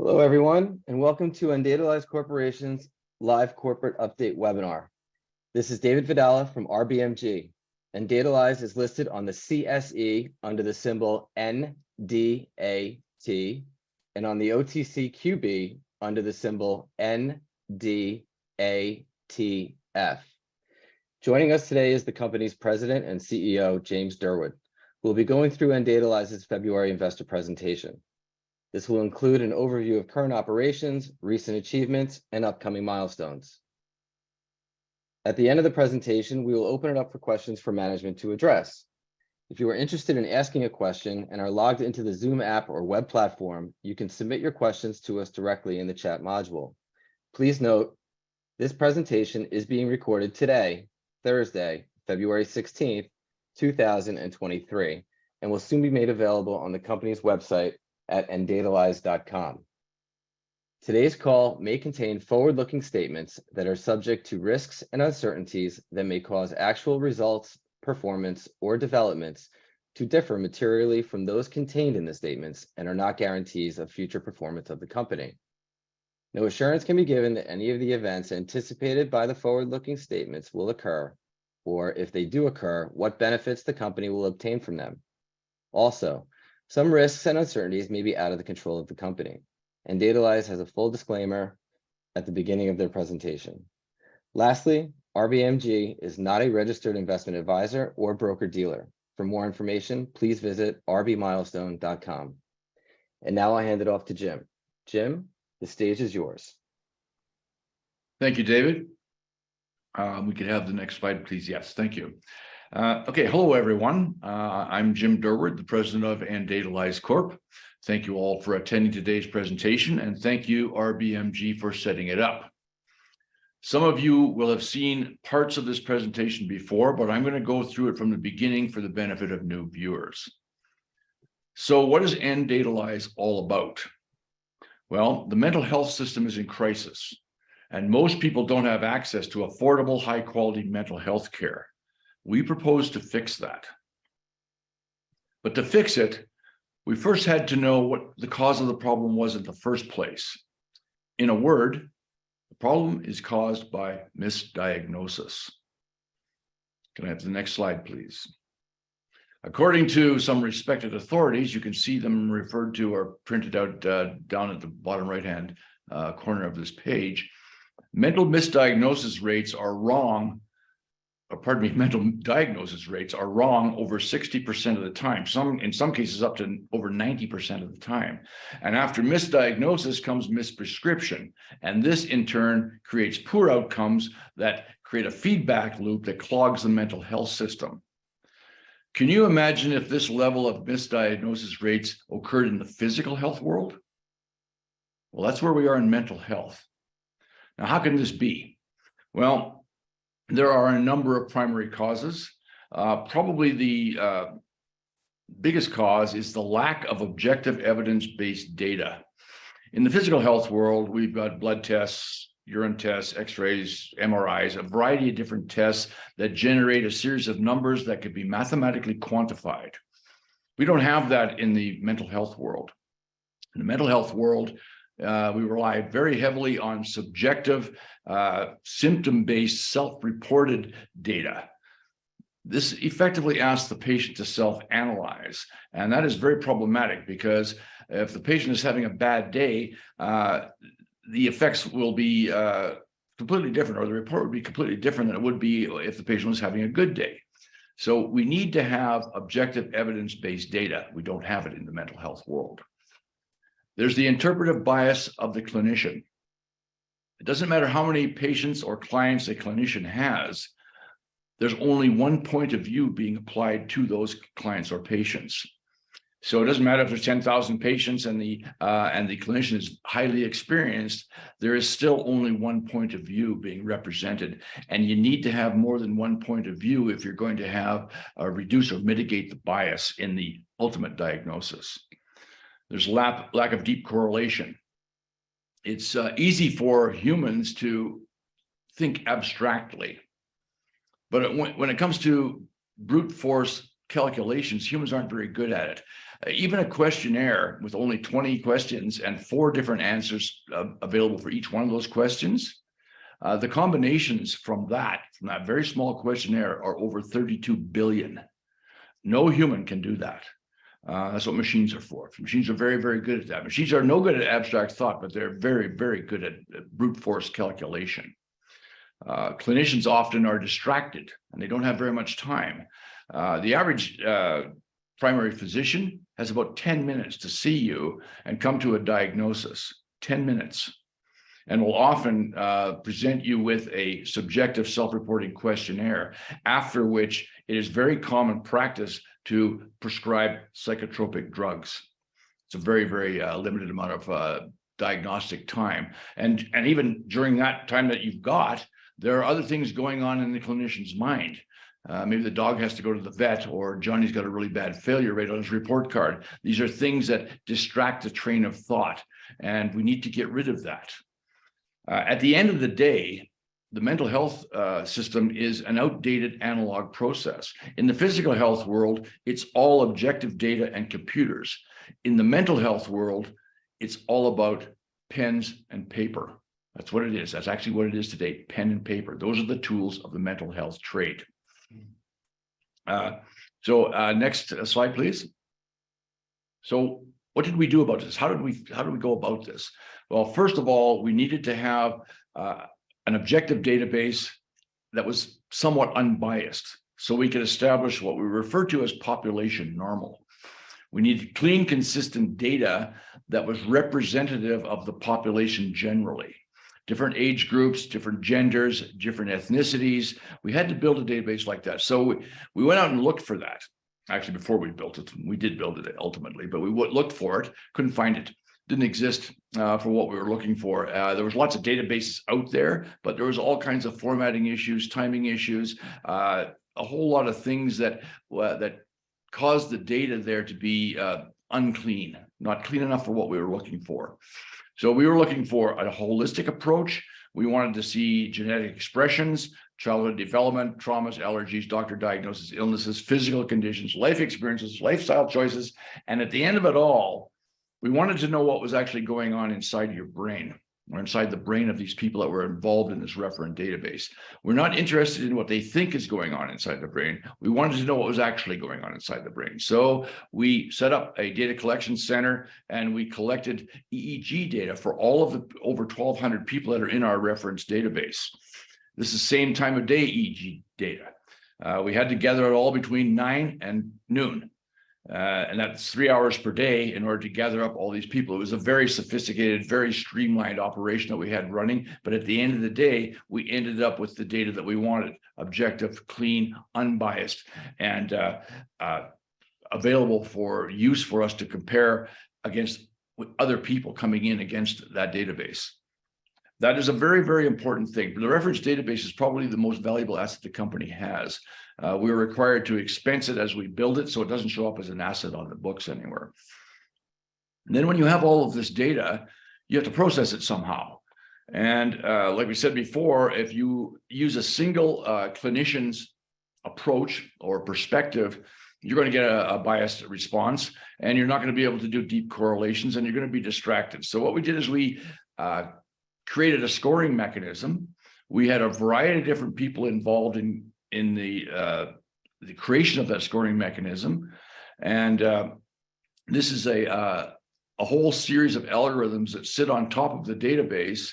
Hello, everyone, and welcome to nDatalyze Corporation's live corporate update webinar. This is David Vidala from RBMG. nDatalyze is listed on the CSE under the symbol NDAT and on the OTCQB under the symbol NDATF. Joining us today is the company's president and CEO, James Durward, who will be going through nDatalyze's February investor presentation. This will include an overview of current operations, recent achievements, and upcoming milestones. At the end of the presentation, we will open it up for questions for management to address. If you are interested in asking a question and are logged into the Zoom app or web platform, you can submit your questions to us directly in the chat module. Please note, this presentation is being recorded today, Thursday, February 16th, 2023, and will soon be made available on the company's website at nDatalyze.com. Today's call may contain forward-looking statements that are subject to risks and uncertainties that may cause actual results, performance, or developments to differ materially from those contained in the statements and are not guarantees of future performance of the company. No assurance can be given that any of the events anticipated by the forward-looking statements will occur, or if they do occur, what benefits the company will obtain from them. Also, some risks and uncertainties may be out of the control of the company, and nDatalyze has a full disclaimer at the beginning of their presentation. Lastly, RBMG is not a registered investment advisor or broker-dealer. For more information, please visit rbmilestone.com. And now I hand it off to Jim. Jim, the stage is yours. Thank you, David. We could have the next slide, please. Yes, thank you. Okay, hello, everyone. I'm Jim Durward, the president of nDatalyze Corp. Thank you all for attending today's presentation, and thank you, RBMG, for setting it up. Some of you will have seen parts of this presentation before, but I'm going to go through it from the beginning for the benefit of new viewers. So what is nDatalyze all about? Well, the mental health system is in crisis, and most people don't have access to affordable, high-quality mental health care. We propose to fix that. But to fix it, we first had to know what the cause of the problem was in the first place. In a word, the problem is caused by misdiagnosis. Can I have the next slide, please? According to some respected authorities, you can see them referred to or printed out down at the bottom right-hand corner of this page. Mental misdiagnosis rates are wrong. Mental diagnosis rates are wrong over 60% of the time, in some cases up to over 90% of the time. And after misdiagnosis comes misprescription. And this in turn creates poor outcomes that create a feedback loop that clogs the mental health system. Can you imagine if this level of misdiagnosis rates occurred in the physical health world? Well, that's where we are in mental health. Now, how can this be? Well, there are a number of primary causes. Probably the biggest cause is the lack of objective evidence-based data. In the physical health world, we've got blood tests, urine tests, x-rays, MRIs, a variety of different tests that generate a series of numbers that could be mathematically quantified. We don't have that in the mental health world. In the mental health world, we rely very heavily on subjective, symptom-based, self-reported data. This effectively asks the patient to self-analyze, and that is very problematic because if the patient is having a bad day, the effects will be completely different, or the report would be completely different than it would be if the patient was having a good day. So we need to have objective evidence-based data. We don't have it in the mental health world. There's the interpretive bias of the clinician. It doesn't matter how many patients or clients a clinician has, there's only one point of view being applied to those clients or patients. So it doesn't matter if there's 10,000 patients and the clinician is highly experienced, there is still only one point of view being represented. And you need to have more than one point of view if you're going to have reduce or mitigate the bias in the ultimate diagnosis. There's lack of deep correlation. It's easy for humans to think abstractly, but when it comes to brute force calculations, humans aren't very good at it. Even a questionnaire with only 20 questions and 4 different answers available for each one of those questions, the combinations from that very small questionnaire are over 32 billion. No human can do that. That's what machines are for. Machines are very, very good at that. Machines are no good at abstract thought, but they're very, very good at brute force calculation. Clinicians often are distracted and they don't have very much time. The average primary physician has about 10 minutes to see you and come to a diagnosis, 10 minutes, and will often present you with a subjective self-reporting questionnaire, after which it is very common practice to prescribe psychotropic drugs. It's a very, very limited amount of diagnostic time. And even during that time that you've got, there are other things going on in the clinician's mind. Maybe the dog has to go to the vet, or Johnny's got a really bad failure rate on his report card. These are things that distract the train of thought, and we need to get rid of that. At the end of the day, the mental health system is an outdated analog process. In the physical health world, it's all objective data and computers. In the mental health world, it's all about pens and paper. That's what it is. That's actually what it is today, pen and paper. Those are the tools of the mental health trade. Next slide, please. So what did we do about this? How did we go about this? Well, first of all, we needed to have an objective database that was somewhat unbiased, so we could establish what we refer to as population normal. We needed clean, consistent data that was representative of the population generally. Different age groups, different genders, different ethnicities. We had to build a database like that. So we went out and looked for that. Actually, before we built it, we did build it ultimately, but we looked for it, couldn't find it. Didn't exist for what we were looking for. There was lots of databases out there, but there was all kinds of formatting issues, timing issues, a whole lot of things that caused the data there to be unclean, not clean enough for what we were looking for. So we were looking for a holistic approach. We wanted to see genetic expressions, childhood development, traumas, allergies, doctor diagnosis, illnesses, physical conditions, life experiences, lifestyle choices. And at the end of it all, we wanted to know what was actually going on inside your brain, or inside the brain of these people that were involved in this referent database. We're not interested in what they think is going on inside the brain. We wanted to know what was actually going on inside the brain. So we set up a data collection center, and we collected EEG data for all of the over 1,200 people that are in our reference database. This is same time of day EEG data. We had to gather it all between 9 and noon. And that's 3 hours per day in order to gather up all these people. It was a very sophisticated, very streamlined operation that we had running. But at the end of the day, we ended up with the data that we wanted: objective, clean, unbiased, and available for use for us to compare against other people coming in against that database. That is a very, very important thing. The reference database is probably the most valuable asset the company has. We're required to expense it as we build it, so it doesn't show up as an asset on the books anywhere. And then when you have all of this data, you have to process it somehow. And like we said before, if you use a single clinician's approach or perspective, you're going to get a biased response, and you're not going to be able to do deep correlations, and you're going to be distracted. So what we did is we created a scoring mechanism. We had a variety of different people involved in the creation of that scoring mechanism, and this is a whole series of algorithms that sit on top of the database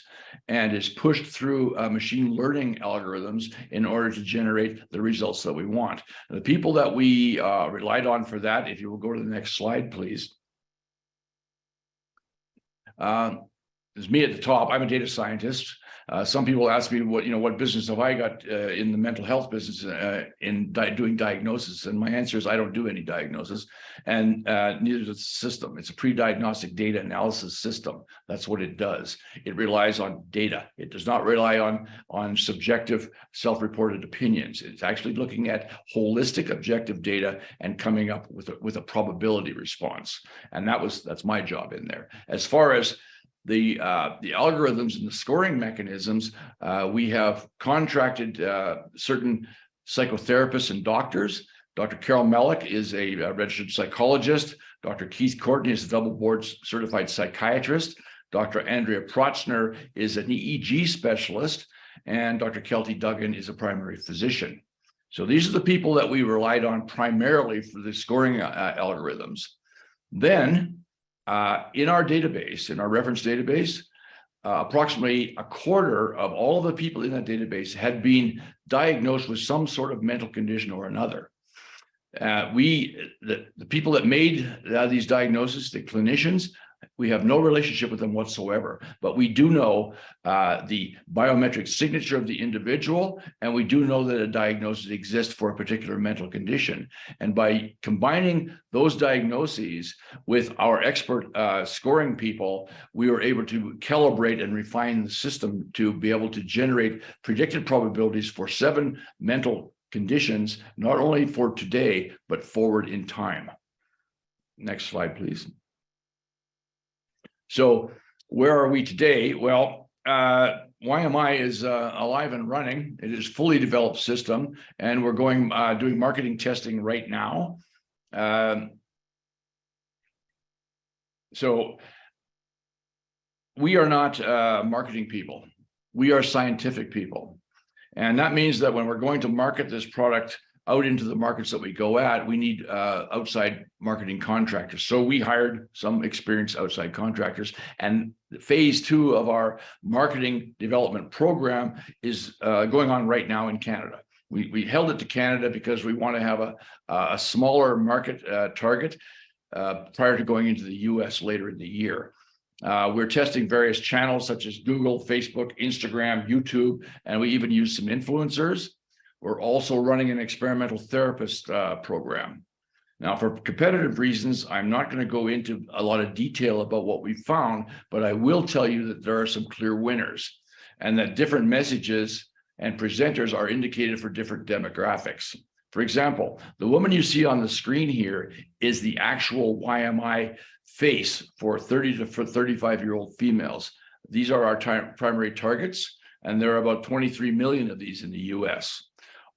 and is pushed through machine learning algorithms in order to generate the results that we want. And the people that we relied on for that, if you will go to the next slide, please. There's me at the top. I'm a data scientist. Some people ask me what business have I got in the mental health business in doing diagnosis, and my answer is I don't do any diagnosis, and neither does the system. It's a pre-diagnostic data analysis system. That's what it does. It relies on data. It does not rely on subjective, self-reported opinions. It's actually looking at holistic, objective data and coming up with a probability response. And that's my job in there. As far as the algorithms and the scoring mechanisms, we have contracted certain psychotherapists and doctors Dr. Carol Melick is a registered psychologist. Dr. Keith Courtney is a double board certified psychiatrist. Dr. Andrea Protzner is an EEG specialist, and Dr. Kelty Duggan is a primary physician. So these are the people that we relied on primarily for the scoring algorithms. Then in our database, in our reference database, approximately a quarter of all of the people in that database had been diagnosed with some sort of mental condition or another. The people that made these diagnoses, the clinicians, we have no relationship with them whatsoever, but we do know the biometric signature of the individual, and we do know that a diagnosis exists for a particular mental condition. And by combining those diagnoses with our expert scoring people, we were able to calibrate and refine the system to be able to generate predicted probabilities for 7 mental conditions, not only for today, but forward in time. Next slide, please. So where are we today? Well, YMI is alive and running. It is a fully developed system, and we're going doing marketing testing right now. So we are not marketing people. We are scientific people. And that means that when we're going to market this product out into the markets that we go at, we need outside marketing contractors. So we hired some experienced outside contractors, and phase 2 of our marketing development program is going on right now in Canada. We held it to Canada because we want to have a smaller market target prior to going into the US later in the year. We're testing various channels such as Google, Facebook, Instagram, YouTube, and we even use some influencers. We're also running an experimental therapist program. Now, for competitive reasons, I'm not going to go into a lot of detail about what we found, but I will tell you that there are some clear winners and that different messages and presenters are indicated for different demographics. For example, the woman you see on the screen here is the actual YMI face for 30 to 35-year-old females. These are our primary targets, and there are about 23 million of these in the US.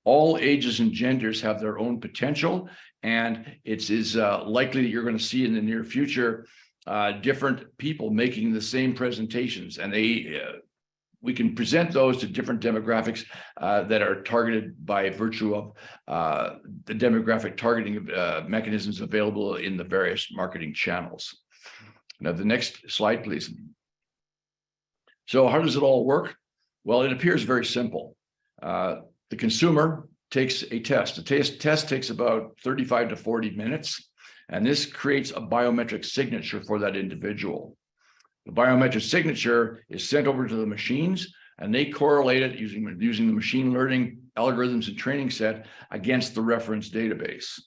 All ages and genders have their own potential, and it is likely that you're going to see in the near future different people making the same presentations, and we can present those to different demographics that are targeted by virtue of the demographic targeting mechanisms available in the various marketing channels. Now, the next slide, please. So how does it all work? Well, it appears very simple. The consumer takes a test. The test takes about 35 to 40 minutes, and this creates a biometric signature for that individual. The biometric signature is sent over to the machines, and they correlate it using the machine learning algorithms and training set against the reference database.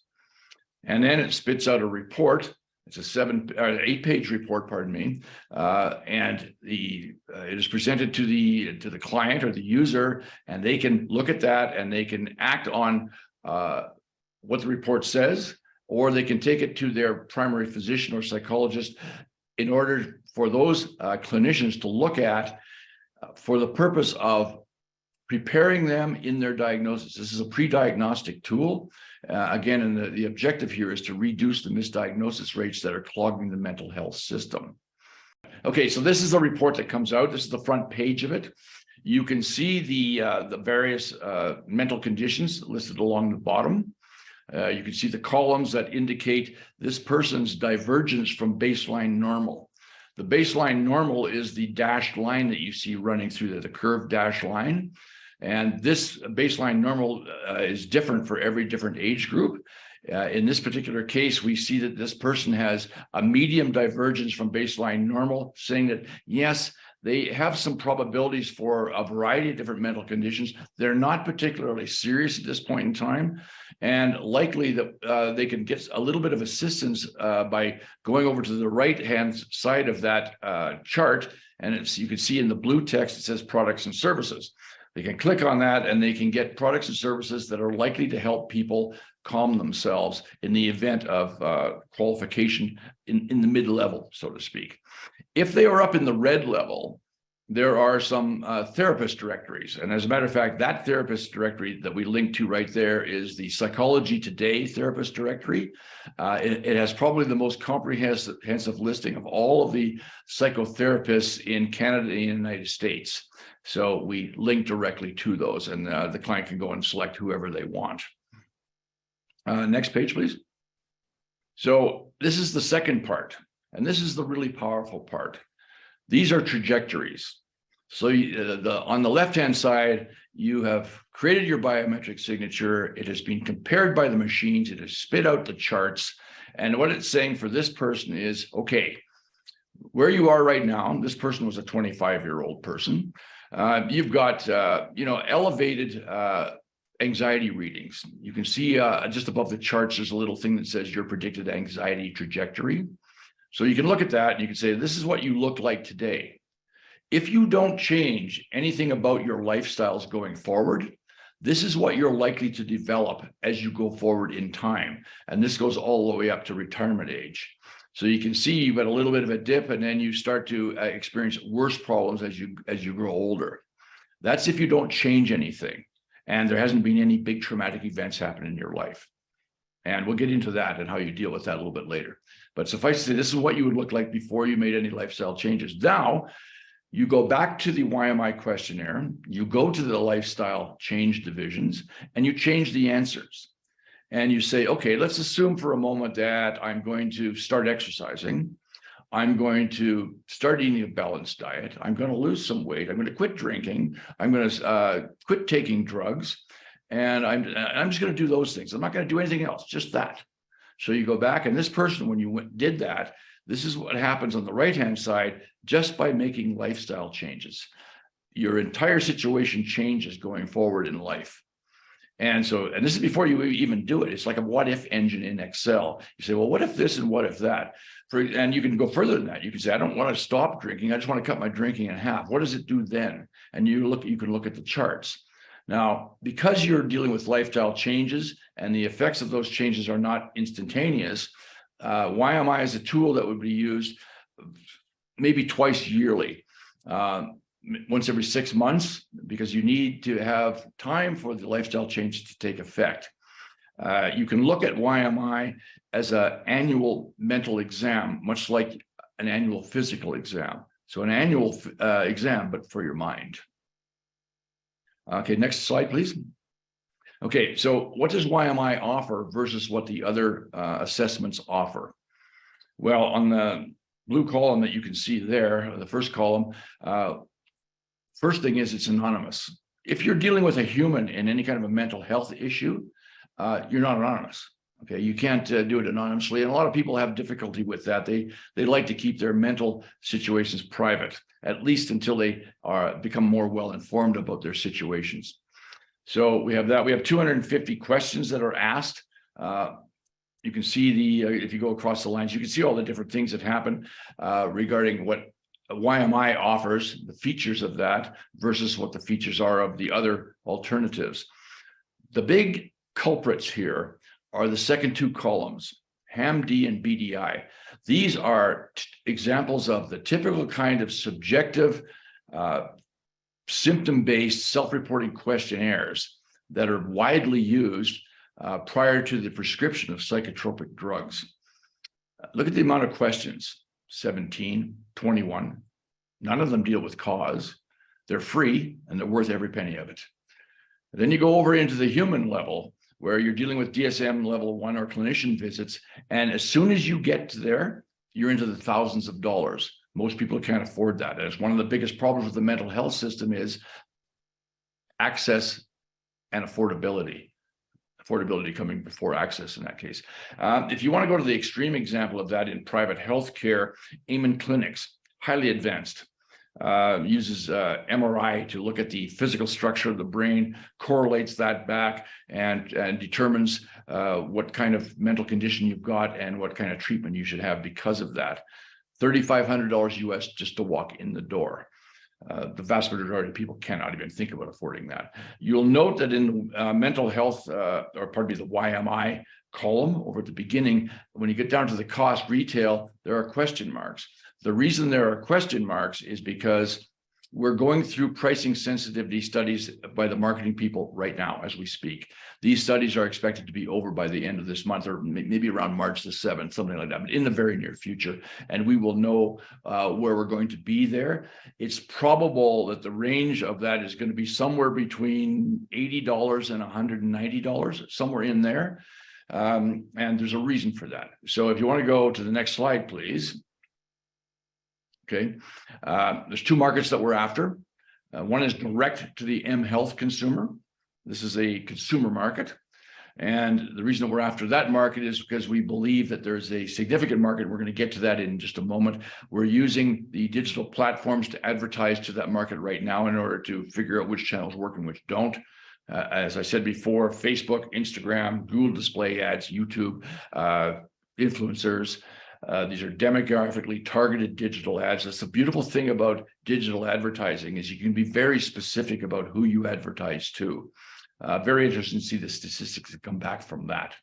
And then it spits out a report. It's a 8-page report, pardon me, and it is presented to the client or the user, and they can look at that and they can act on what the report says, or they can take it to their primary physician or psychologist in order for those clinicians to look at for the purpose of preparing them in their diagnosis. This is a pre-diagnostic tool. Again, and the objective here is to reduce the misdiagnosis rates that are clogging the mental health system. Okay, so this is the report that comes out. This is the front page of it. You can see the various mental conditions listed along the bottom. You can see the columns that indicate this person's divergence from baseline normal. The baseline normal is the dashed line that you see running through the curved dashed line. And this baseline normal is different for every different age group. In this particular case, we see that this person has a medium divergence from baseline normal, saying that, yes, they have some probabilities for a variety of different mental conditions. They're not particularly serious at this point in time, and likely that they can get a little bit of assistance by going over to the right-hand side of that chart. And you can see in the blue text, it says products and services. They can click on that and they can get products and services that are likely to help people calm themselves in the event of qualification in the mid-level, so to speak. If they are up in the red level, there are some therapist directories. And as a matter of fact, that therapist directory that we link to right there is the Psychology Today therapist directory. It has probably the most comprehensive listing of all of the psychotherapists in Canada and the United States. So we link directly to those, and the client can go and select whoever they want. Next page, please. So this is the second part, and this is the really powerful part. These are trajectories. So on the left-hand side, you have created your biometric signature. It has been compared by the machines. It has spit out the charts. And what it's saying for this person is, okay, where you are right now, this person was a 25-year-old person. You've got, elevated anxiety readings. You can see just above the charts, there's a little thing that says your predicted anxiety trajectory. So you can look at that and you can say, this is what you look like today. If you don't change anything about your lifestyles going forward, this is what you're likely to develop as you go forward in time. And this goes all the way up to retirement age. So you can see you've got a little bit of a dip, and then you start to experience worse problems as you grow older. That's if you don't change anything and there hasn't been any big traumatic events happen in your life. And we'll get into that and how you deal with that a little bit later. But suffice to say, this is what you would look like before you made any lifestyle changes. Now, you go back to the YMI questionnaire, you go to the lifestyle change divisions, and you change the answers. And you say, okay, let's assume for a moment that I'm going to start exercising. I'm going to start eating a balanced diet. I'm going to lose some weight. I'm going to quit drinking. I'm going to quit taking drugs. And I'm just going to do those things. I'm not going to do anything else, just that. So you go back, and this person, when you did that, this is what happens on the right-hand side just by making lifestyle changes. Your entire situation changes going forward in life. And this is before you even do it. It's like a what if engine in Excel. You say, well, what if this and what if that? And you can go further than that. You can say, I don't want to stop drinking. I just want to cut my drinking in half. What does it do then? And you can look at the charts. Now, because you're dealing with lifestyle changes and the effects of those changes are not instantaneous, YMI is a tool that would be used maybe twice yearly, once every 6 months, because you need to have time for the lifestyle changes to take effect. You can look at YMI as an annual mental exam, much like an annual physical exam. So an annual exam, but for your mind. Okay, next slide, please. Okay, so what does YMI offer versus what the other assessments offer? Well, on the blue column that you can see there, the first column, first thing is it's anonymous. If you're dealing with a human in any kind of a mental health issue, you're not anonymous. Okay, you can't do it anonymously, and a lot of people have difficulty with that. They like to keep their mental situations private, at least until they become more well informed about their situations. So we have that. We have 250 questions that are asked. You can see if you go across the lines, you can see all the different things that happen regarding what YMI offers, the features of that versus what the features are of the other alternatives. The big culprits here are the second two columns, HAM-D and BDI. These are examples of the typical kind of subjective, symptom-based self-reporting questionnaires that are widely used prior to the prescription of psychotropic drugs. Look at the amount of questions, 17, 21. None of them deal with cause. They're free and they're worth every penny of it. And then you go over into the human level, where you're dealing with DSM level 1 or clinician visits. And as soon as you get to there, you're into the thousands of dollars. Most people can't afford that. And it's one of the biggest problems with the mental health system is access and affordability. Affordability coming before access in that case. If you want to go to the extreme example of that in private healthcare, Amen Clinics, highly advanced. Uses MRI to look at the physical structure of the brain, correlates that back, and determines what kind of mental condition you've got and what kind of treatment you should have because of that. $3,500 US just to walk in the door. The vast majority of people cannot even think about affording that. You'll note that in mental health, the YMI column over at the beginning, when you get down to the cost retail, there are question marks. The reason there are question marks is because we're going through pricing sensitivity studies by the marketing people right now as we speak. These studies are expected to be over by the end of this month, or maybe around March the 7th, something like that, but in the very near future. And we will know where we're going to be there. It's probable that the range of that is going to be somewhere between $80 and $190, somewhere in there. And there's a reason for that. So if you want to go to the next slide, please. Okay, there's two markets that we're after. One is direct to the mHealth consumer. This is a consumer market. And the reason that we're after that market is because we believe that there's a significant market. We're going to get to that in just a moment. We're using the digital platforms to advertise to that market right now in order to figure out which channels work and which don't. As I said before, Facebook, Instagram, Google display ads, YouTube, influencers. These are demographically targeted digital ads. That's the beautiful thing about digital advertising is you can be very specific about who you advertise to. Very interesting to see the statistics that come back from that.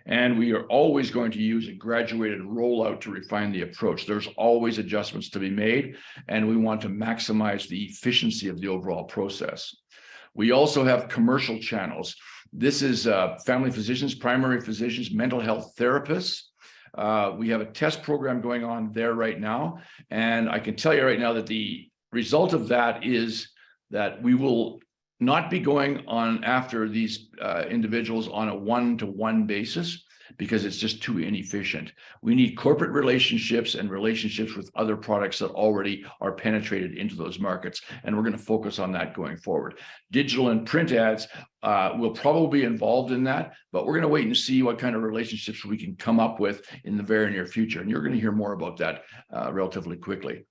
And we are always going to use a graduated rollout to refine the approach. There's always adjustments to be made, and we want to maximize the efficiency of the overall process. We also have commercial channels. This is family physicians, primary physicians, mental health therapists. We have a test program going on there right now. And I can tell you right now that the result of that is that we will not be going on after these individuals on a one-to-one basis because it's just too inefficient. We need corporate relationships and relationships with other products that already are penetrated into those markets. And we're going to focus on that going forward. Digital and print ads will probably be involved in that, but we're going to wait and see what kind of relationships we can come up with in the very near future. And you're going to hear more about that relatively quickly.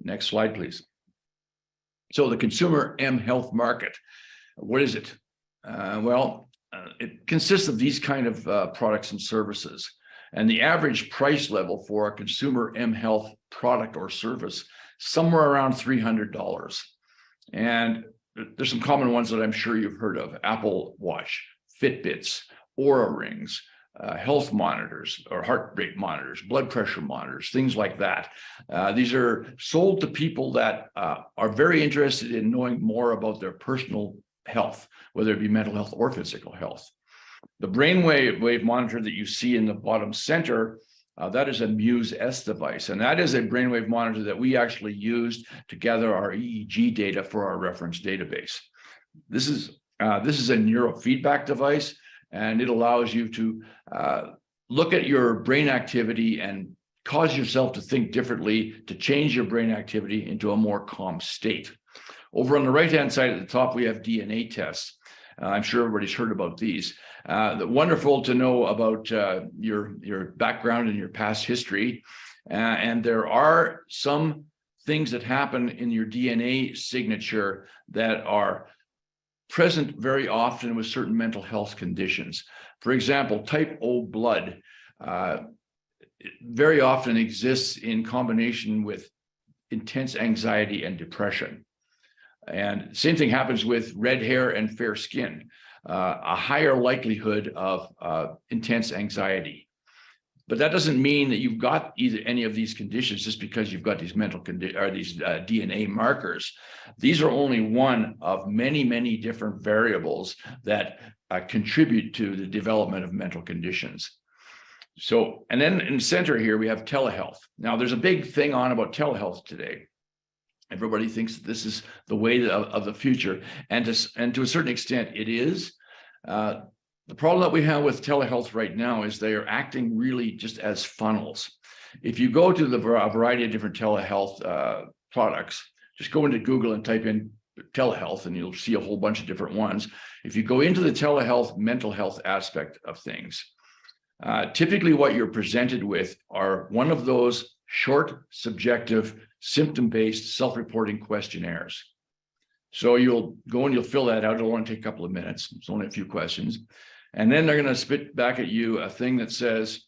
Next slide, please. So the consumer mHealth market, what is it? It consists of these kind of products and services. And the average price level for a consumer mHealth product or service, somewhere around $300. And there's some common ones that I'm sure you've heard of: Apple Watch, Fitbits, Oura Rings, health monitors or heart rate monitors, blood pressure monitors, things like that. These are sold to people that are very interested in knowing more about their personal health, whether it be mental health or physical health. The brainwave monitor that you see in the bottom center, that is a Muse S device, and that is a brainwave monitor that we actually used to gather our EEG data for our reference database. This is a neurofeedback device, and it allows you to look at your brain activity and cause yourself to think differently, to change your brain activity into a more calm state. Over on the right-hand side at the top, we have DNA tests. I'm sure everybody's heard about these. Wonderful to know about your background and your past history. And there are some things that happen in your DNA signature that are present very often with certain mental health conditions. For example, type O blood very often exists in combination with intense anxiety and depression. And same thing happens with red hair and fair skin, a higher likelihood of intense anxiety. But that doesn't mean that you've got either any of these conditions just because you've got these mental these DNA markers. These are only one of many, many different variables that contribute to the development of mental conditions. So, and then in the center here, we have telehealth. Now, there's a big thing on about telehealth today. Everybody thinks that this is the way of the future, and to a certain extent, it is. The problem that we have with telehealth right now is they are acting really just as funnels. If you go to a variety of different telehealth products, just go into Google and type in telehealth, and you'll see a whole bunch of different ones. If you go into the telehealth mental health aspect of things, typically what you're presented with are one of those short, subjective, symptom-based, self-reporting questionnaires. So you'll go and you'll fill that out. It'll only take a couple of minutes. It's only a few questions. And then they're going to spit back at you a thing that says,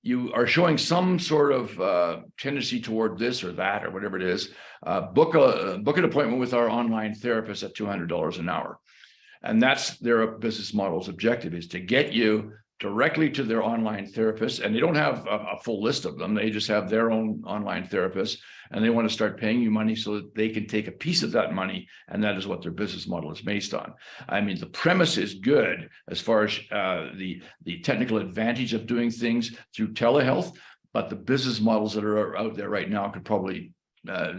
you are showing some sort of tendency toward this or that or whatever it is. Book an appointment with our online therapist at $200 an hour. And that's their business model's objective, is to get you directly to their online therapist, and they don't have a full list of them. They just have their own online therapist, and they want to start paying you money so that they can take a piece of that money, and that is what their business model is based on. I mean, the premise is good as far as the technical advantage of doing things through telehealth, but the business models that are out there right now could probably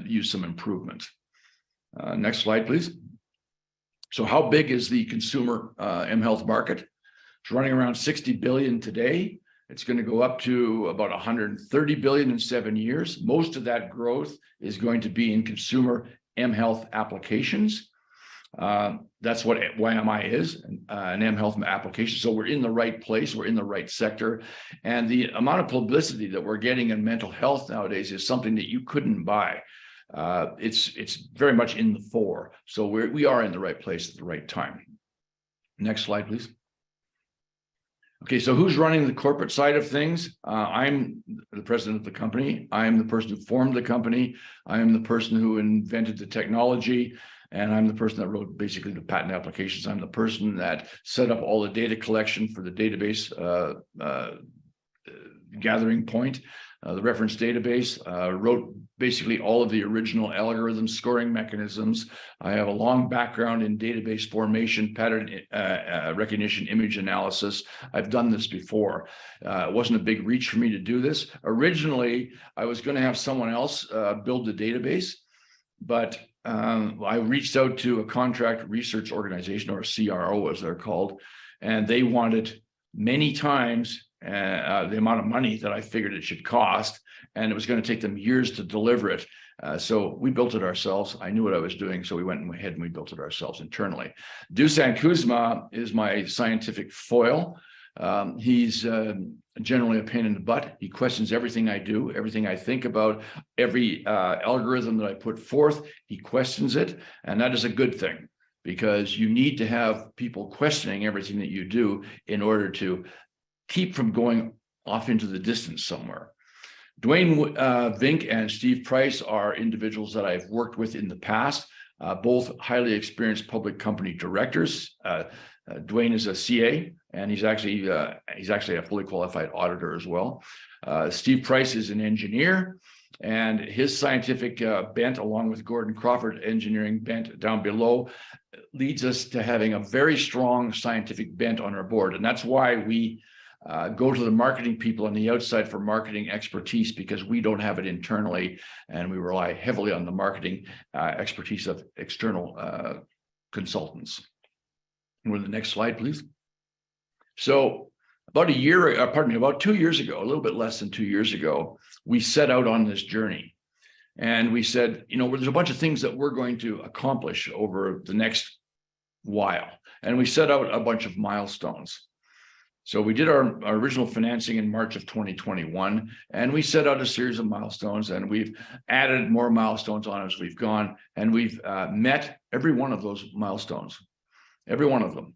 use some improvement. Next slide, please. So how big is the consumer mHealth market? It's running around 60 billion today. It's going to go up to about 130 billion in 7 years. Most of that growth is going to be in consumer mHealth applications. That's what YMI is, an mHealth application. So we're in the right place, we're in the right sector. And the amount of publicity that we're getting in mental health nowadays is something that you couldn't buy. It's very much in the fore. So we are in the right place at the right time. Next slide, please. Okay, so who's running the corporate side of things? I'm the president of the company. I'm the person who formed the company. I am the person who invented the technology, and I'm the person that wrote basically the patent applications. I'm the person that set up all the data collection for the database gathering point, the reference database, wrote basically all of the original algorithm scoring mechanisms. I have a long background in database formation, pattern recognition, image analysis. I've done this before. It wasn't a big reach for me to do this. Originally, I was going to have someone else build the database, but I reached out to a contract research organization, or a CRO as they're called, and they wanted many times the amount of money that I figured it should cost, and it was going to take them years to deliver it. So we built it ourselves. I knew what I was doing, so we went ahead and we built it ourselves internally. Dusan Kuzma is my scientific foil. He's generally a pain in the butt. He questions everything I do, everything I think about, every algorithm that I put forth, he questions it, and that is a good thing, because you need to have people questioning everything that you do in order to keep from going off into the distance somewhere. Dwayne Vink and Steve Price are individuals that I've worked with in the past, both highly experienced public company directors. Dwayne is a CA, and he's actually a fully qualified auditor as well. Steve Price is an engineer, and his scientific bent, along with Gordon Crawford engineering bent down below, leads us to having a very strong scientific bent on our board. And that's why we go to the marketing people on the outside for marketing expertise, because we don't have it internally, and we rely heavily on the marketing expertise of external consultants. And with the next slide, please. So about 2 years ago, a little bit less than 2 years ago, we set out on this journey. And we said, you know, there's a bunch of things that we're going to accomplish over the next while. And we set out a bunch of milestones. So we did our original financing in March of 2021, and we set out a series of milestones, and we've added more milestones on as we've gone, and we've met every one of those milestones, every one of them.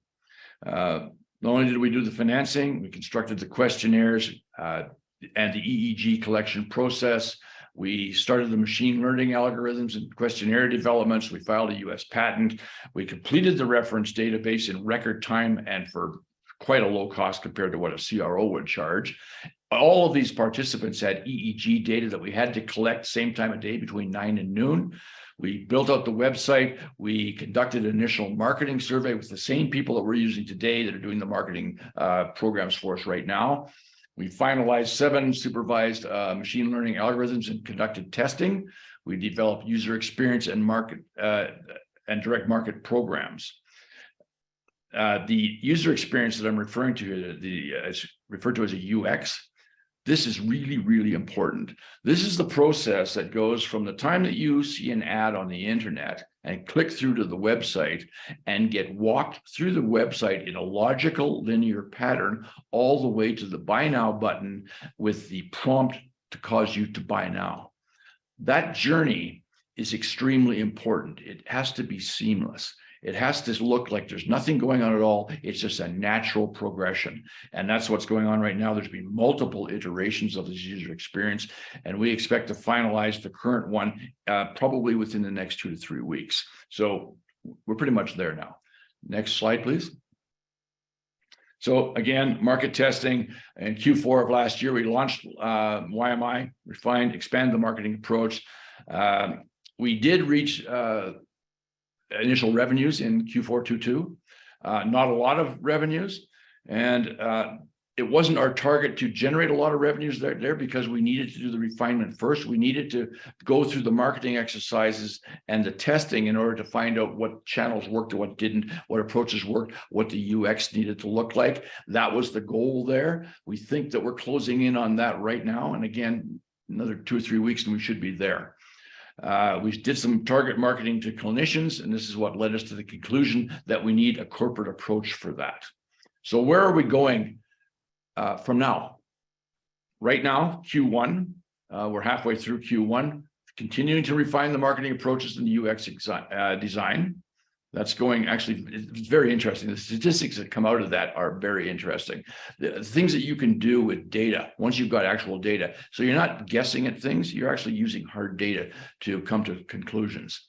Not only did we do the financing, we constructed the questionnaires and the EEG collection process. We started the machine learning algorithms and questionnaire developments. We filed a US patent. We completed the reference database in record time and for quite a low cost compared to what a CRO would charge. All of these participants had EEG data that we had to collect same time of day between 9 and noon. We built out the website. We conducted an initial marketing survey with the same people that we're using today that are doing the marketing programs for us right now. We finalized 7 supervised machine learning algorithms and conducted testing. We developed user experience and market and direct market programs. The user experience that I'm referring to here, it's referred to as a UX. This is really, really important. This is the process that goes from the time that you see an ad on the internet and click through to the website and get walked through the website in a logical linear pattern all the way to the buy now button with the prompt to cause you to buy now. That journey is extremely important. It has to be seamless. It has to look like there's nothing going on at all. It's just a natural progression. And that's what's going on right now. There's been multiple iterations of this user experience, and we expect to finalize the current one probably within the next 2 to 3 weeks. So we're pretty much there now. Next slide, please. So again, market testing in Q4 of last year, we launched YMI, refined, expanded the marketing approach. We did reach initial revenues in Q4 22, not a lot of revenues. And it wasn't our target to generate a lot of revenues there because we needed to do the refinement first. We needed to go through the marketing exercises and the testing in order to find out what channels worked and what didn't, what approaches worked, what the UX needed to look like. That was the goal there. We think that we're closing in on that right now. And again, another 2 or 3 weeks and we should be there. We did some target marketing to clinicians, and this is what led us to the conclusion that we need a corporate approach for that. So where are we going from now? Right now, Q1, we're halfway through Q1, continuing to refine the marketing approaches and the UX design. That's going, actually, it's very interesting. The statistics that come out of that are very interesting. The things that you can do with data, once you've got actual data. So you're not guessing at things, you're actually using hard data to come to conclusions.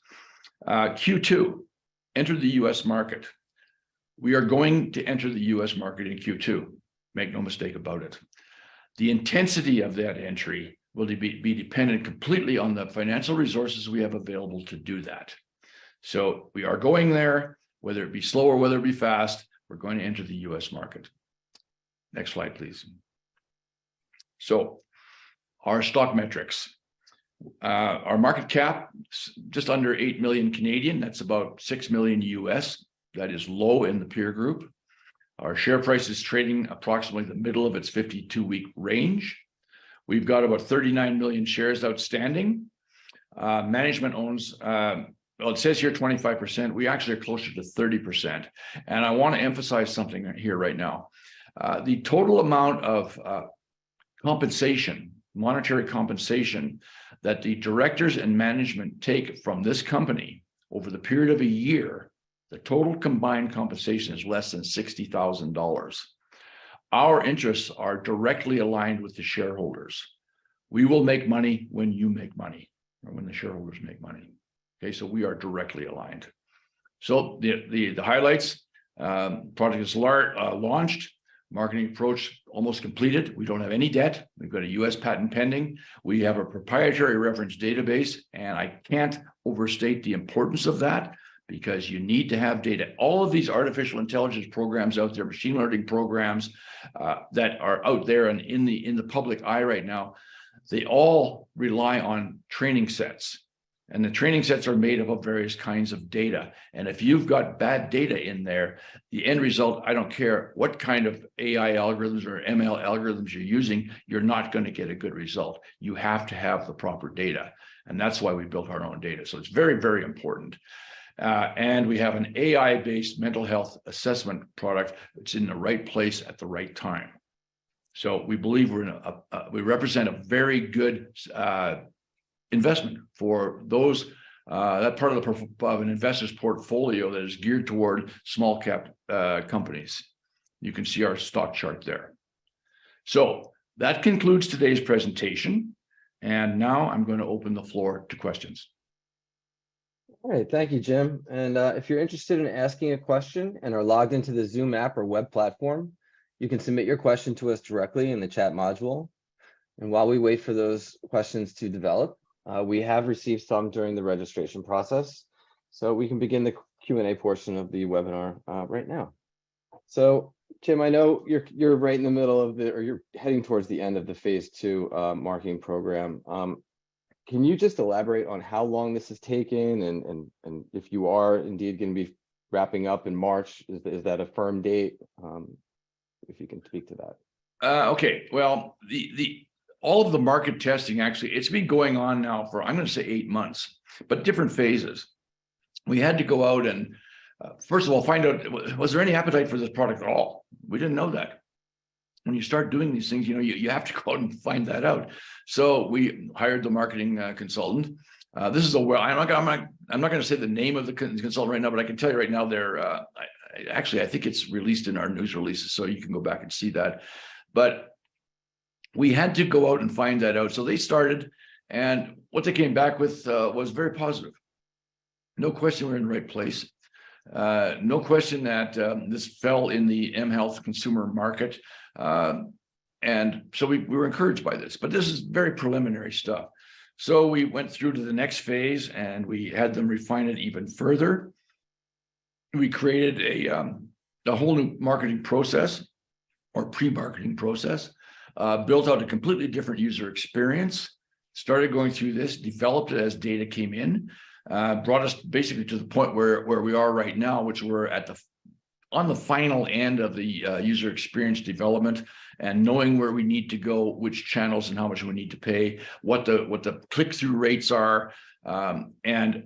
Q2, enter the US market. We are going to enter the US market in Q2. Make no mistake about it. The intensity of that entry will be dependent completely on the financial resources we have available to do that. So we are going there, whether it be slow or whether it be fast, we're going to enter the US market. Next slide, please. So our stock metrics. Our market cap, just under 8 million Canadian, that's about 6 million US. That is low in the peer group. Our share price is trading approximately the middle of its 52-week range. We've got about 39 million shares outstanding. Management owns, well, it says here 25%. We actually are closer to 30%. And I want to emphasize something here right now. The total amount of compensation, monetary compensation, that the directors and management take from this company over the period of a year, the total combined compensation is less than $60,000. Our interests are directly aligned with the shareholders. We will make money when you make money, or when the shareholders make money. Okay, so we are directly aligned. So the highlights, product is launched, marketing approach almost completed. We don't have any debt. We've got a US patent pending. We have a proprietary reference database, and I can't overstate the importance of that, because you need to have data. All of these artificial intelligence programs out there, machine learning programs that are out there and in the public eye right now, they all rely on training sets. And the training sets are made up of various kinds of data. And if you've got bad data in there, the end result, I don't care what kind of AI algorithms or ML algorithms you're using, you're not going to get a good result. You have to have the proper data. And that's why we built our own data. So it's very, very important. And we have an AI-based mental health assessment product that's in the right place at the right time. So we believe we represent a very good investment for those, that part of an investor's portfolio that is geared toward small cap companies. You can see our stock chart there. So that concludes today's presentation. And now I'm going to open the floor to questions. All right, thank you, Jim. And if you're interested in asking a question and are logged into the Zoom app or web platform, you can submit your question to us directly in the chat module. And while we wait for those questions to develop, we have received some during the registration process. So we can begin the Q&A portion of the webinar right now. So Jim, I know you're right in the middle of or you're heading towards the end of the phase 2 marketing program. Can you just elaborate on how long this has taken, and if you are indeed going to be wrapping up in March, is that a firm date? If you can speak to that. Okay, well, all of the market testing, actually, it's been going on now for, I'm going to say 8 months, but different phases. We had to go out and, first of all, find out, was there any appetite for this product at all? We didn't know that. When you start doing these things, you have to go out and find that out. So we hired the marketing consultant. This is I'm not going to say the name of the consultant right now, but I can tell you right now, actually, I think it's released in our news releases, so you can go back and see that. But we had to go out and find that out. So they started, and what they came back with was very positive. No question, we're in the right place. No question that this fell in the mHealth consumer market. And so we were encouraged by this, but this is very preliminary stuff. So we went through to the next phase and we had them refine it even further. We created a whole new marketing process or pre-marketing process, built out a completely different user experience, started going through this, developed it as data came in, brought us basically to the point where we are right now, which we're on the final end of the user experience development and knowing where we need to go, which channels and how much we need to pay, what the click-through rates are, and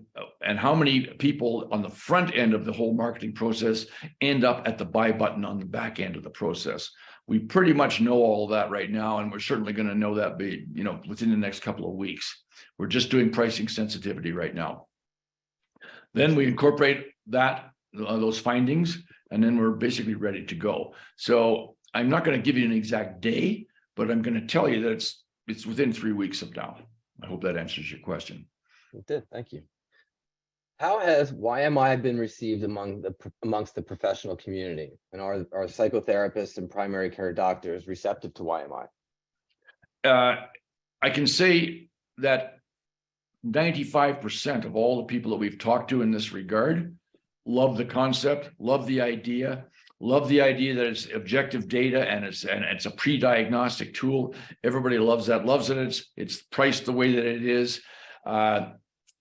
how many people on the front end of the whole marketing process end up at the buy button on the back end of the process. We pretty much know all of that right now, and we're certainly going to know that within the next couple of weeks. We're just doing pricing sensitivity right now. Then we incorporate those findings, and then we're basically ready to go. So I'm not going to give you an exact day, but I'm going to tell you that it's within 3 weeks of now. I hope that answers your question. It did. Thank you. How has YMI been received amongst the professional community? And are psychotherapists and primary care doctors receptive to YMI? I can say that 95% of all the people that we've talked to in this regard love the concept, love the idea that it's objective data and it's a pre-diagnostic tool. Everybody loves that, loves it. It's priced the way that it is.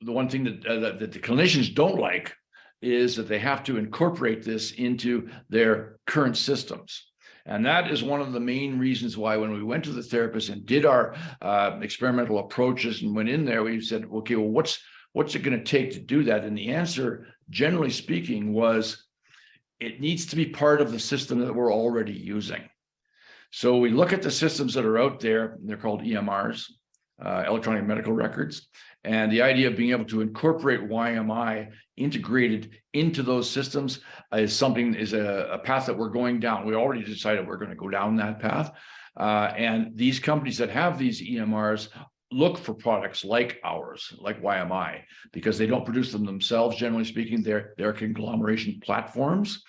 The one thing that the clinicians don't like is that they have to incorporate this into their current systems. And that is one of the main reasons why when we went to the therapist and did our experimental approaches and went in there, we said, okay, well, what's it going to take to do that? And the answer, generally speaking, was it needs to be part of the system that we're already using. So we look at the systems that are out there, and they're called EMRs, electronic medical records. And the idea of being able to incorporate YMI integrated into those systems is a path that we're going down. We already decided we're going to go down that path. And these companies that have these EMRs look for products like ours, like YMI, because they don't produce them themselves. Generally speaking, they're conglomeration platforms.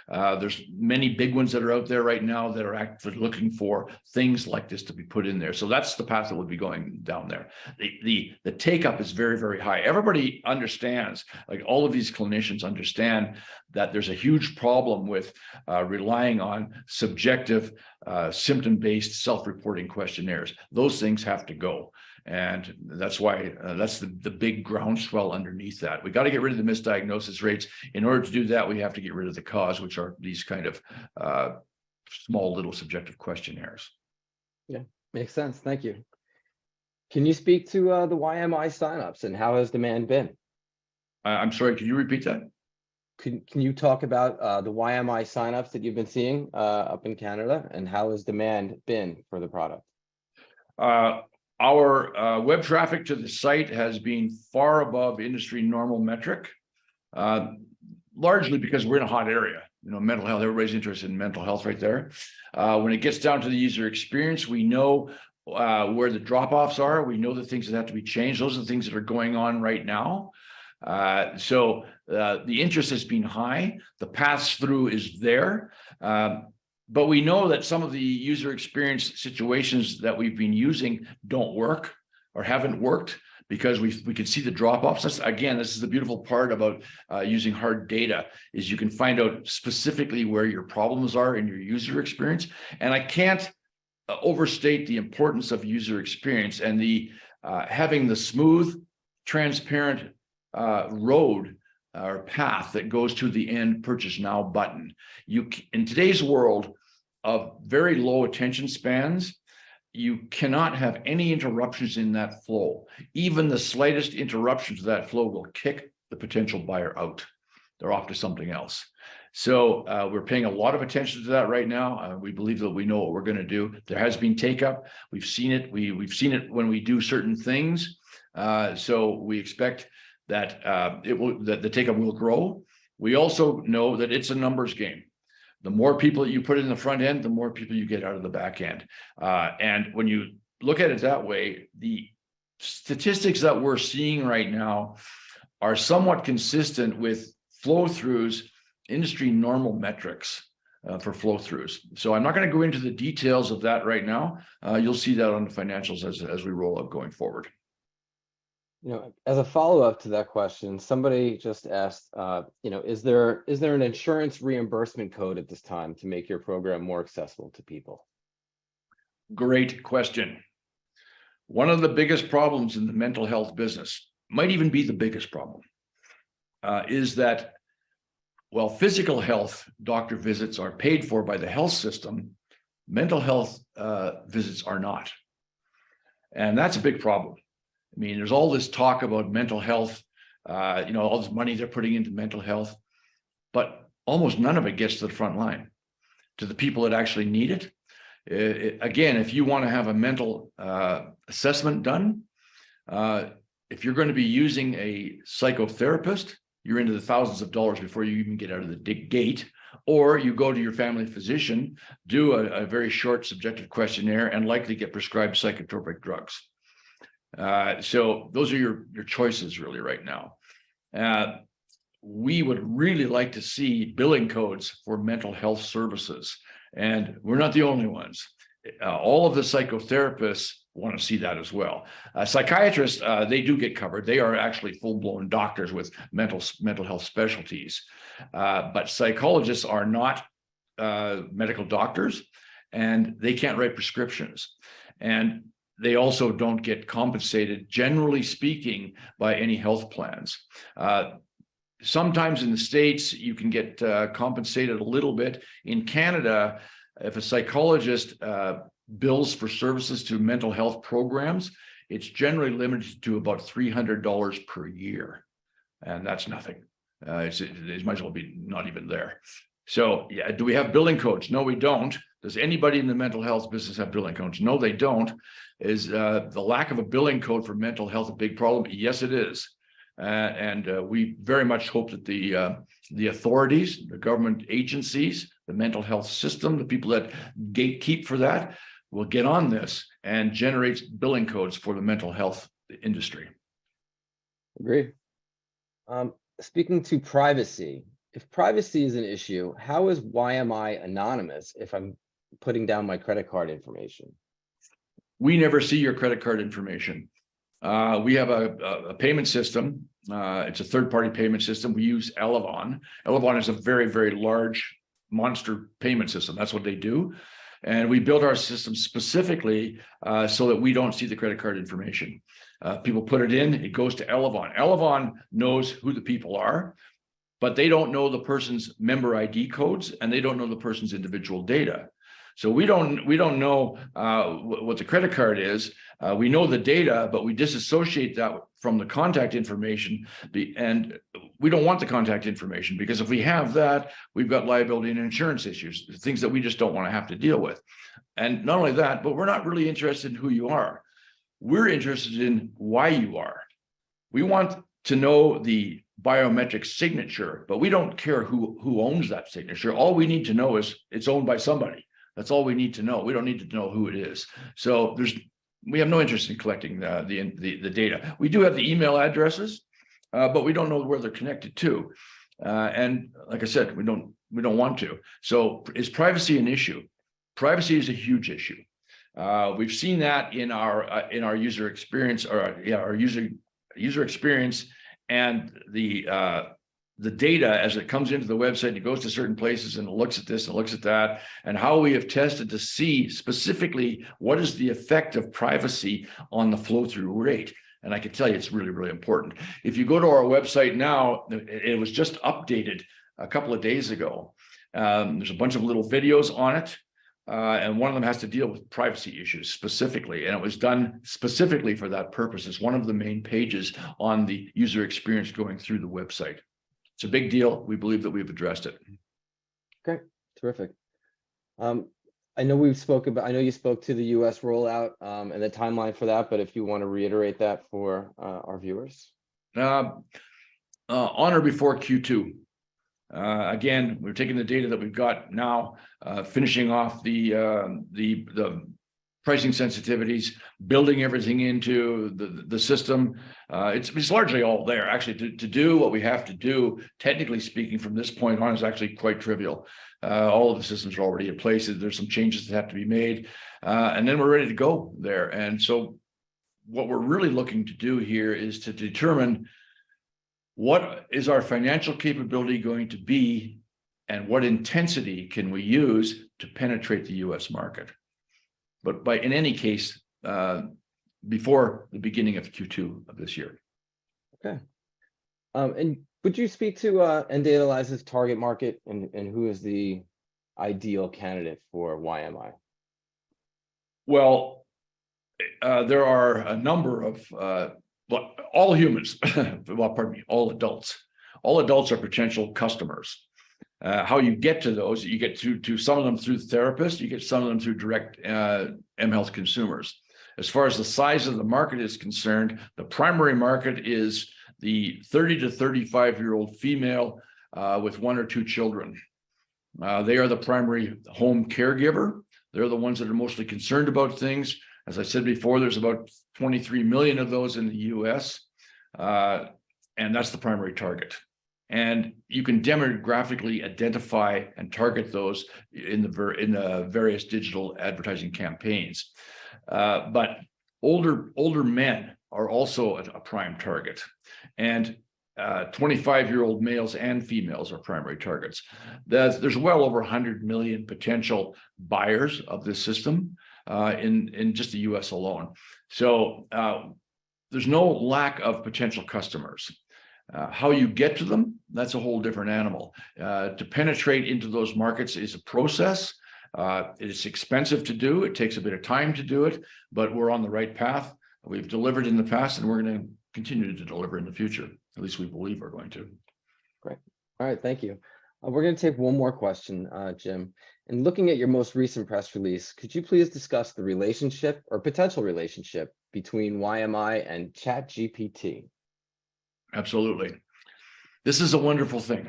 There's many big ones that are out there right now that are actively looking for things like this to be put in there. So that's the path that would be going down there. The take up is very, very high. Everybody understands, like all of these clinicians understand that there's a huge problem with relying on subjective symptom-based self-reporting questionnaires. Those things have to go. And that's why that's the big groundswell underneath that. We got to get rid of the misdiagnosis rates. In order to do that, we have to get rid of the cause, which are these kind of small little subjective questionnaires. Yeah, makes sense. Thank you. Can you speak to the YMI signups and how has demand been? I'm sorry, can you repeat that? Can you talk about the YMI signups that you've been seeing up in Canada and how has demand been for the product? Our web traffic to the site has been far above industry normal metric, largely because we're in a hot area. Mental health, everybody's interested in mental health right there. When it gets down to the user experience, we know where the drop-offs are. We know the things that have to be changed. Those are the things that are going on right now. So the interest has been high. The pass-through is there. But we know that some of the user experience situations that we've been using don't work or haven't worked because we can see the drop-offs. This is the beautiful part about using hard data is you can find out specifically where your problems are in your user experience. And I can't overstate the importance of user experience and the having the smooth, transparent road or path that goes to the end purchase now button. In today's world of very low attention spans, you cannot have any interruptions in that flow. Even the slightest interruption to that flow will kick the potential buyer out. They're off to something else. So we're paying a lot of attention to that right now. We believe that we know what we're going to do. There has been take up. We've seen it. We've seen it when we do certain things. So we expect that that the take up will grow. We also know that it's a numbers game. The more people that you put in the front end, the more people you get out of the back end. And when you look at it that way, the statistics that we're seeing right now are somewhat consistent with flow-throughs, industry normal metrics for flow-throughs. So I'm not going to go into the details of that right now. You'll see that on the financials as we roll out going forward. As a follow-up to that question, somebody just asked, is there an insurance reimbursement code at this time to make your program more accessible to people? Great question. One of the biggest problems in the mental health business, might even be the biggest problem, is that while physical health doctor visits are paid for by the health system, mental health visits are not. And that's a big problem. I mean, there's all this talk about mental health, all this money they're putting into mental health, but almost none of it gets to the front line, to the people that actually need it. Again, if you want to have a mental assessment done, if you're going to be using a psychotherapist, you're into the thousands of dollars before you even get out of the gate, or you go to your family physician, do a very short subjective questionnaire, and likely get prescribed psychotropic drugs. So those are your choices really right now. We would really like to see billing codes for mental health services, and we're not the only ones. All of the psychotherapists want to see that as well. Psychiatrists, they do get covered. They are actually full-blown doctors with mental health specialties. But psychologists are not medical doctors, and they can't write prescriptions. And they also don't get compensated, generally speaking, by any health plans. Sometimes in the States, you can get compensated a little bit. In Canada, if a psychologist bills for services to mental health programs, it's generally limited to about $300 per year. And that's nothing. It might as well be not even there. So yeah, do we have billing codes? No, we don't. Does anybody in the mental health business have billing codes? No, they don't. Is the lack of a billing code for mental health a big problem? Yes, it is. And we very much hope that the authorities, the government agencies, the mental health system, the people that gatekeep for that, will get on this and generate billing codes for the mental health industry. Agreed. Speaking to privacy, if privacy is an issue, how is YMI anonymous if I'm putting down my credit card information? We never see your credit card information. We have a payment system. It's a third-party payment system. We use Elevon. Elevon is a very, very large monster payment system. That's what they do. And we built our system specifically so that we don't see the credit card information. People put it in, it goes to Elevon. Elevon knows who the people are, but they don't know the person's member ID codes, and they don't know the person's individual data. So we don't know what the credit card is. We know the data, but we disassociate that from the contact information. And we don't want the contact information, because if we have that, we've got liability and insurance issues, things that we just don't want to have to deal with. And not only that, but we're not really interested in who you are. We're interested in why you are. We want to know the biometric signature, but we don't care who owns that signature. All we need to know is it's owned by somebody. That's all we need to know. We don't need to know who it is. So we have no interest in collecting the data. We do have the email addresses, but we don't know where they're connected to. And like I said, we don't want to. So is privacy an issue? Privacy is a huge issue. We've seen that in our user experience, our user experience, and the data as it comes into the website. It goes to certain places and it looks at this and looks at that, and how we have tested to see specifically what is the effect of privacy on the flow-through rate. And I can tell you it's really, really important. If you go to our website now, it was just updated a couple of days ago. There's a bunch of little videos on it. And one of them has to deal with privacy issues specifically, and it was done specifically for that purpose. It's one of the main pages on the user experience going through the website. It's a big deal. We believe that we've addressed it. Okay, terrific. I know you spoke to the US rollout and the timeline for that, but if you want to reiterate that for our viewers. On or before Q2. Again, we're taking the data that we've got now, finishing off the pricing sensitivities, building everything into the system. It's largely all there. Actually, to do what we have to do, technically speaking, from this point on, is actually quite trivial. All of the systems are already in place. There's some changes that have to be made, and then we're ready to go there. And so what we're really looking to do here is to determine what is our financial capability going to be and what intensity can we use to penetrate the US market. But in any case, before the beginning of Q2 of this year. Okay. And would you speak to nDatalyze's target market and who is the ideal candidate for YMI? Well, there are a number of all humans, well, pardon me, all adults. All adults are potential customers. How you get to those, you get to some of them through therapists, you get some of them through direct mHealth consumers. As far as the size of the market is concerned, the primary market is the 30 to 35-year-old female with 1 or 2 children. They are the primary home caregiver. They're the ones that are mostly concerned about things. As I said before, there's about 23 million of those in the US, and that's the primary target. And you can demographically identify and target those in the various digital advertising campaigns. But older men are also a prime target, and 25-year-old males and females are primary targets. There's well over 100 million potential buyers of this system in just the US alone. So there's no lack of potential customers. How you get to them, that's a whole different animal. To penetrate into those markets is a process. It's expensive to do. It takes a bit of time to do it, but we're on the right path. We've delivered in the past, and we're going to continue to deliver in the future. At least we believe we're going to. Great. All right, thank you. We're going to take one more question, Jim. And looking at your most recent press release, could you please discuss the relationship or potential relationship between YMI and ChatGPT? Absolutely. This is a wonderful thing.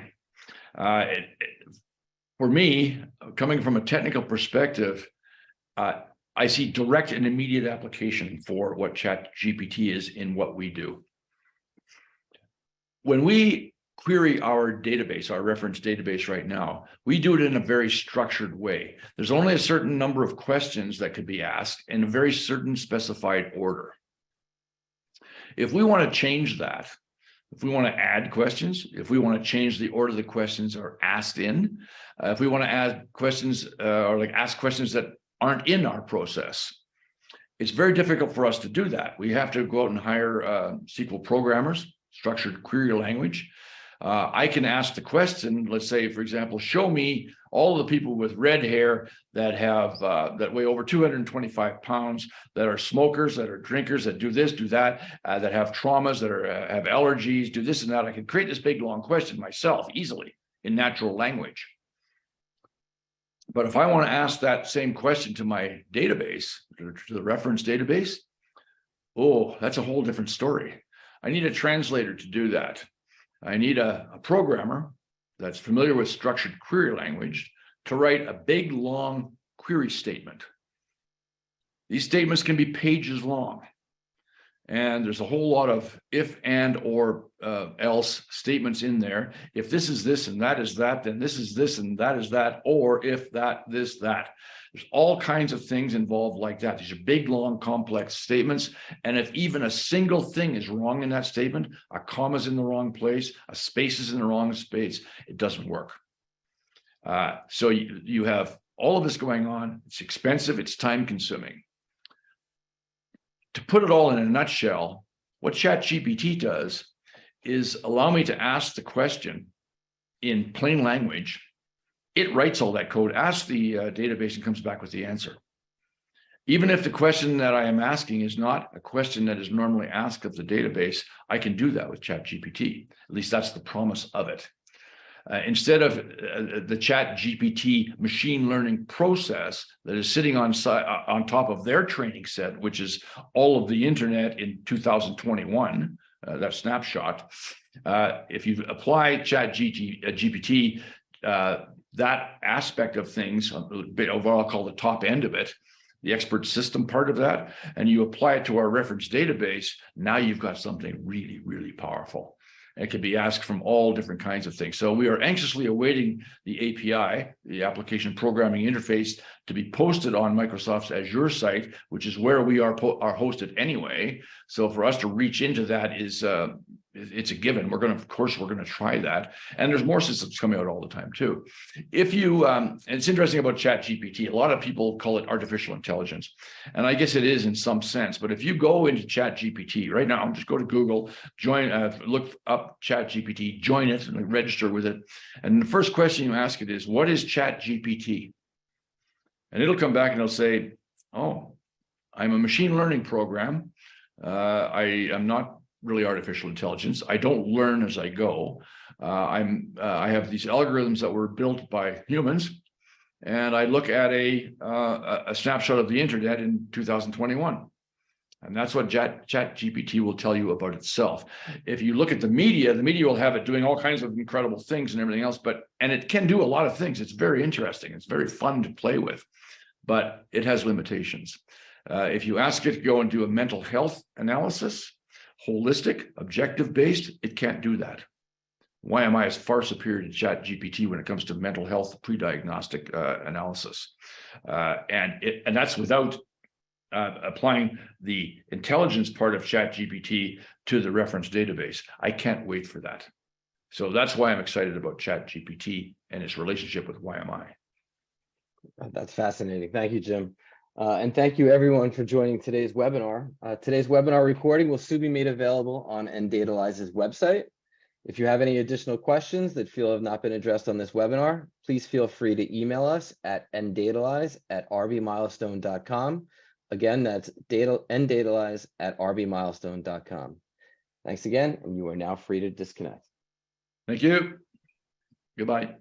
For me, coming from a technical perspective, I see direct and immediate application for what ChatGPT is in what we do. When we query our database, our reference database right now, we do it in a very structured way. There's only a certain number of questions that could be asked in a very certain specified order. If we want to change that, if we want to add questions, if we want to change the order the questions are asked in, if we want to add questions or ask questions that aren't in our process, it's very difficult for us to do that. We have to go out and hire SQL programmers, structured query language. I can ask the question, let's say, for example, show me all of the people with red hair that have that weigh over 225 pounds, that are smokers, that are drinkers, that do this, do that, that have traumas, that have allergies, do this and that. I can create this big, long question myself easily in natural language. But if I want to ask that same question to my database, to the reference database, oh, that's a whole different story. I need a translator to do that. I need a programmer that's familiar with structured query language to write a big, long query statement. These statements can be pages long. And there's a whole lot of if, and, or else statements in there. If this is this and that is that, then this is this and that is that, or if that, this, that. There's all kinds of things involved like that. These are big, long, complex statements. And if even a single thing is wrong in that statement, a comma's in the wrong place, a space is in the wrong space, it doesn't work. So you have all of this going on. It's expensive. It's time consuming. To put it all in a nutshell, what ChatGPT does is allow me to ask the question in plain language. It writes all that code, asks the database, and comes back with the answer. Even if the question that I am asking is not a question that is normally asked of the database, I can do that with ChatGPT. At least that's the promise of it. Instead of the ChatGPT machine learning process that is sitting on top of their training set, which is all of the internet in 2021, that snapshot. If you apply ChatGPT, that aspect of things, of what I'll call the top end of it, the expert system part of that, and you apply it to our reference database, now you've got something really, really powerful. It can be asked from all different kinds of things. So we are anxiously awaiting the API, the application programming interface, to be posted on Microsoft's Azure site, which is where we are hosted anyway. So for us to reach into that is it's a given. Of course, we're going to try that. And there's more systems coming out all the time too. If you, and it's interesting about ChatGPT, a lot of people call it artificial intelligence. And I guess it is in some sense, but if you go into ChatGPT right now, just go to Google, look up ChatGPT, join it and register with it. And the first question you ask it is, what is ChatGPT? And it'll come back and it'll say, oh, I'm a machine learning program. I am not really artificial intelligence. I don't learn as I go. I have these algorithms that were built by humans, and I look at a snapshot of the internet in 2021. And that's what ChatGPT will tell you about itself. If you look at the media will have it doing all kinds of incredible things and everything else, and it can do a lot of things. It's very interesting. It's very fun to play with, but it has limitations. If you ask it to go and do a mental health analysis, holistic, objective-based, it can't do that. YMI is far superior to ChatGPT when it comes to mental health pre-diagnostic analysis. And that's without applying the intelligence part of ChatGPT to the reference database. I can't wait for that. So that's why I'm excited about ChatGPT and its relationship with YMI. That's fascinating. Thank you, Jim. And thank you everyone for joining today's webinar. Today's webinar recording will soon be made available on nDatalyze's website. If you have any additional questions that feel have not been addressed on this webinar, please feel free to email us at nDatalyze@rbmilestone.com. Again, that's nDatalyze@rbmilestone.com. Thanks again, and you are now free to disconnect. Thank you. Goodbye.